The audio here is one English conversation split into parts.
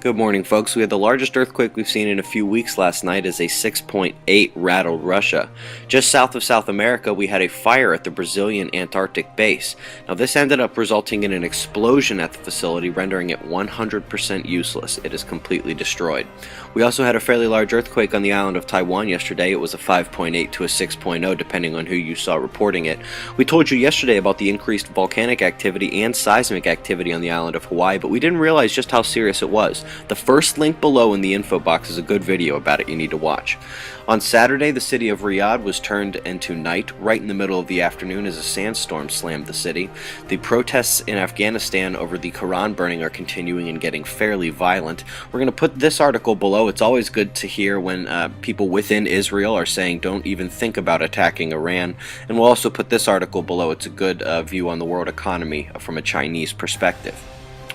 Good morning, folks. We had the largest earthquake we've seen in a few weeks last night as a 6.8 rattled Russia. Just south of South America, we had a fire at the Brazilian Antarctic base. Now, this ended up resulting in an explosion at the facility, rendering it 100% useless. It is completely destroyed. We also had a fairly large earthquake on the island of Taiwan yesterday. It was a 5.8 to a 6.0, depending on who you saw reporting it. We told you yesterday about the increased volcanic activity and seismic activity on the island of Hawaii, but we didn't realize just how serious it was. The first link below in the info box is a good video about it you need to watch. On Saturday, the city of Riyadh was turned into night right in the middle of the afternoon as a sandstorm slammed the city. The protests in Afghanistan over the Quran burning are continuing and getting fairly violent. We're going to put this article below. It's always good to hear when people within Israel are saying don't even think about attacking Iran. And we'll also put this article below. It's a good view on the world economy from a Chinese perspective.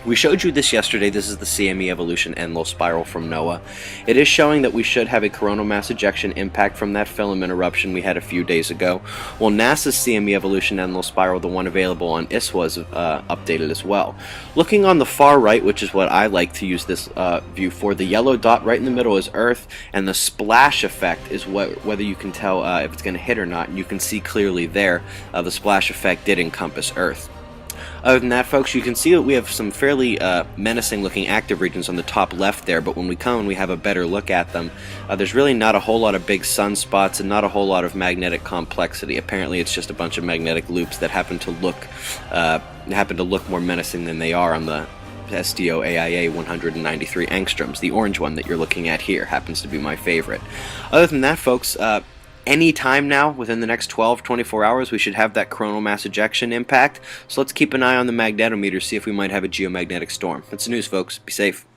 We showed you this yesterday. This is the CME evolution end-low spiral from NOAA. It is showing that we should have a coronal mass ejection impact from that filament eruption we had a few days ago. Well, NASA's CME evolution end-low spiral, the one available on ISWA, is updated as well. Looking on the far right, which is what I like to use this view for, the yellow dot right in the middle is Earth, and the splash effect is whether you can tell if it's going to hit or not. And you can see clearly there the splash effect did encompass Earth. Other than that, folks, you can see that we have some fairly menacing looking active regions on the top left there, but when we come and we have a better look at them, there's really not a whole lot of big sunspots and not a whole lot of magnetic complexity. Apparently it's just a bunch of magnetic loops that happen to look more menacing than they are on the SDO AIA 193 angstroms. The orange one that you're looking at here happens to be my favorite. Other than that, folks, any time now, within the next 12-24 hours, we should have that coronal mass ejection impact. So let's keep an eye on the magnetometer, see if we might have a geomagnetic storm. That's the news, folks. Be safe.